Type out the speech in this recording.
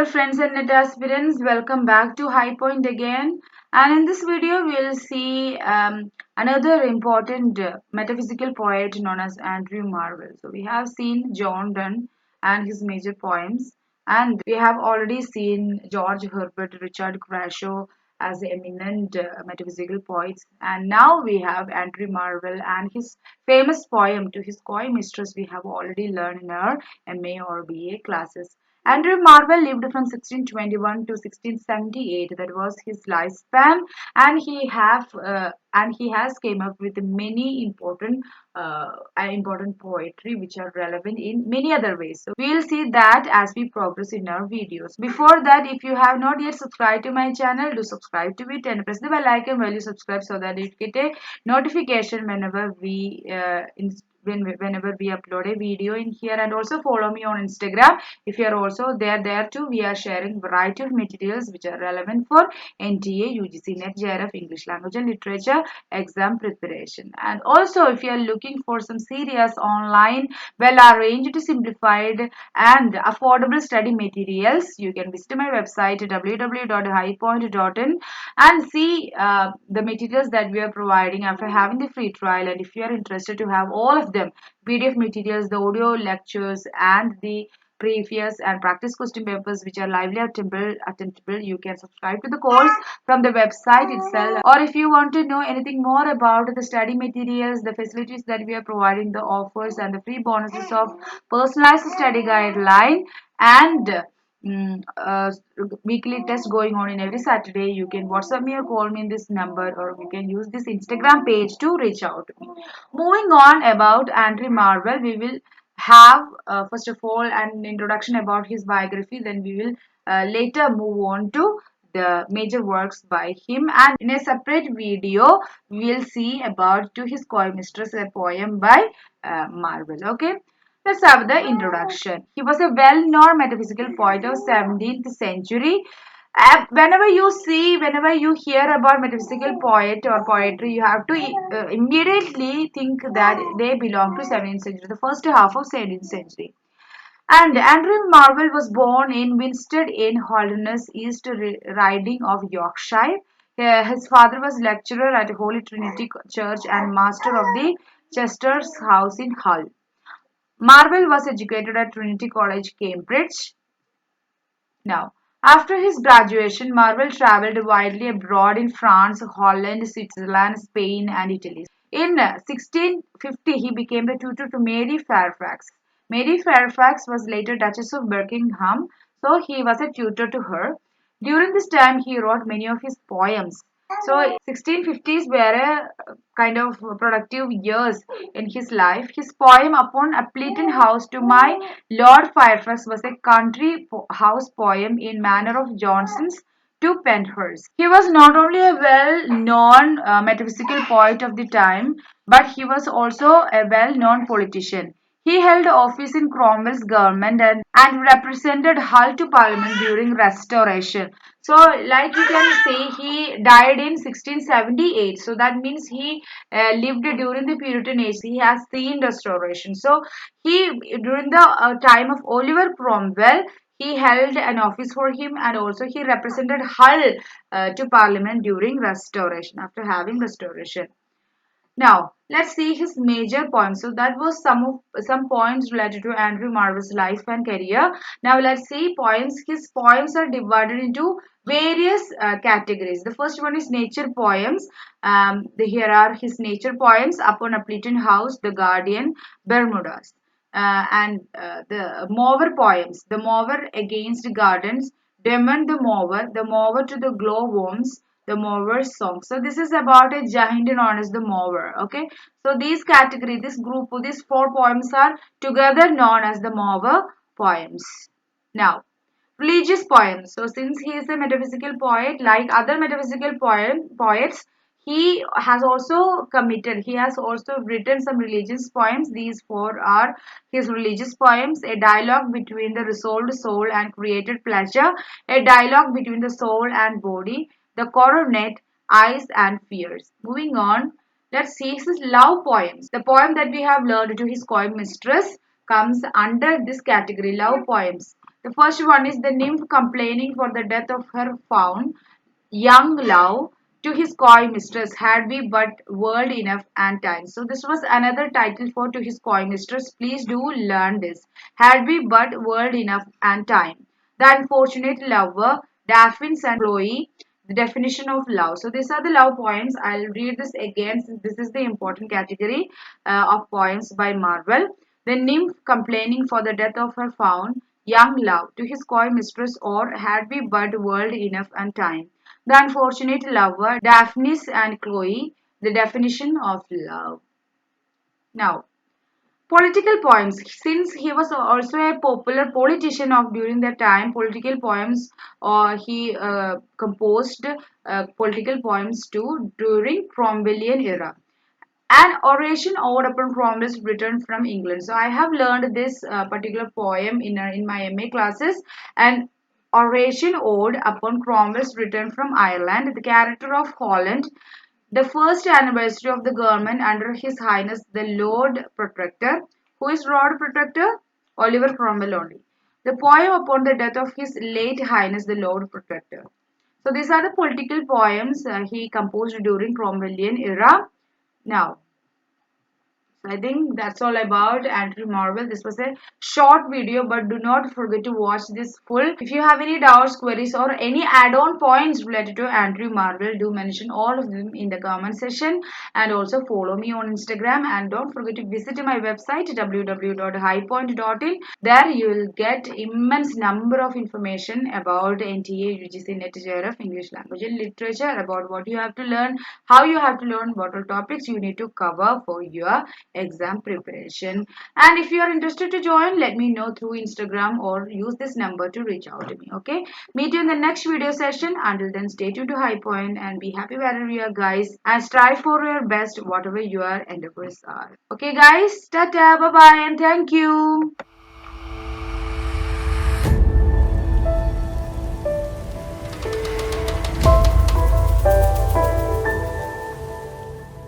dear friends and net aspirants, welcome back to High Point again. And in this video, we'll see another important metaphysical poet known as Andrew Marvell. So we have seen John Donne and his major poems, and we have already seen George Herbert, Richard Crashaw as eminent metaphysical poets. And now we have Andrew Marvell and his famous poem to his coy mistress we have already learned in our MA or BA classes. Andrew Marvell lived from 1621 to 1678. That was his lifespan, and he has came up with many important poetry which are relevant in many other ways. So we'll see that as we progress in our videos. Before that, if you have not yet subscribed to my channel, do subscribe to it and press the bell icon while you subscribe so that you get a notification whenever whenever we upload a video in here, and also follow me on Instagram. If you are also there too, we are sharing variety of materials which are relevant for NTA, UGC, NET, JRF, English language and literature exam preparation. And also, if you are looking for some serious online, well arranged, simplified and affordable study materials, you can visit my website www.highpoint.in and see the materials that we are providing after having the free trial. And if you are interested to have all of them, PDF materials, the audio lectures and the previous and practice question papers which are lively attemptable, you can subscribe to the course from the website itself. Or if you want to know anything more about the study materials, the facilities that we are providing, the offers and the free bonuses of personalized study guideline and weekly test going on in every Saturday, you can WhatsApp me or call me in this number, or you can use this Instagram page to reach out to me. Moving on about Andrew Marvell, we will have first of all an introduction about his biography, then we will later move on to the major works by him, and in a separate video we will see about To His Coy Mistress, a poem by Marvell. Okay, let's have the introduction. He was a well-known metaphysical poet of 17th century. Whenever you hear about metaphysical poet or poetry, you have to immediately think that they belong to 17th century, the first half of 17th century. And Andrew Marvell was born in Winstead in Holderness, East Riding of Yorkshire. His father was lecturer at Holy Trinity Church and master of the Chester's House in Hull. Marvell was educated at Trinity College, Cambridge. Now, after his graduation, Marvell traveled widely abroad in France, Holland, Switzerland, Spain, and Italy. In 1650, he became the tutor to Mary Fairfax. Mary Fairfax was later Duchess of Buckingham, so he was a tutor to her. During this time, he wrote many of his poems. So 1650s were a kind of productive years in his life. His poem Upon Appleton House to My Lord Fairfax was a country house poem in manner of Johnson's to Penhurst. He was not only a well-known metaphysical poet of the time, but he was also a well-known politician. He held office in Cromwell's government and represented Hull to Parliament during Restoration. So, like you can say, he died in 1678. So that means he lived during the Puritan age. He has seen Restoration. So he during the time of Oliver Cromwell, he held an office for him, and also he represented Hull to Parliament during Restoration. After having Restoration. Now, let's see his major poems. So that was some poems related to Andrew Marvell's life and career. Now let's see poems. His poems are divided into various categories. The first one is nature poems. Here are his nature poems: Upon Appleton House, The Guardian, Bermudas. The mower poems: The Mower Against Gardens, Demon the mower to the glowworms, the mower's song. So this is about a giant known as the mower. Okay, so these category, this group, these four poems are together known as the mower poems. Now, religious poems. So since he is a metaphysical poet, like other metaphysical poets, he has also written some religious poems. These four are his religious poems: A Dialogue Between the Resolved Soul and Created Pleasure, A Dialogue Between the Soul and Body, The Coronet, Eyes and Fears. Moving on, let's see his love poems. The poem that we have learned, To His Coy Mistress, comes under this category, love poems. The first one is the nymph complaining for the death of her fawn, young love, to his coy mistress, had we but world enough and time. So this was another title for to his coy mistress. Please do learn this. Had we but world enough and time. The unfortunate lover, Daphne and Chloe, the definition of love. So these are the love poems. I'll read this again since this is the important category of poems by Marvell. The nymph complaining for the death of her fawn, young love, to his coy mistress, or had we but world enough and time. The unfortunate lover, Daphne and Chloe, the definition of love. Now, political poems. Since he was also a popular politician of during that time, political poems, he composed political poems too during Cromwellian era. An oration ode upon Cromwell's return from England. So I have learned this particular poem in my MA classes. An oration ode upon Cromwell's return from Ireland. The character of Holland, the first anniversary of the government under His Highness the Lord Protector. Who is Lord Protector? Oliver Cromwell only. The poem upon the death of His late Highness the Lord Protector. So these are the political poems he composed during Cromwellian era. Now, I think that's all about Andrew Marvell. This was a short video, but do not forget to watch this full. If you have any doubts, queries, or any add-on points related to Andrew Marvell, do mention all of them in the comment section. And also follow me on Instagram. And don't forget to visit my website www.highpoint.in. There you will get immense number of information about NTA, UGC, NET, JRF, English language and literature, about what you have to learn, how you have to learn, what all topics you need to cover for your exam preparation. And if you are interested to join, let me know through Instagram or use this number to reach out to me. Okay, meet you in the next video session. Until then, stay tuned to High Point and be happy wherever you are, guys, and strive for your best whatever your endeavors are. Okay guys, tata, bye bye, and thank you.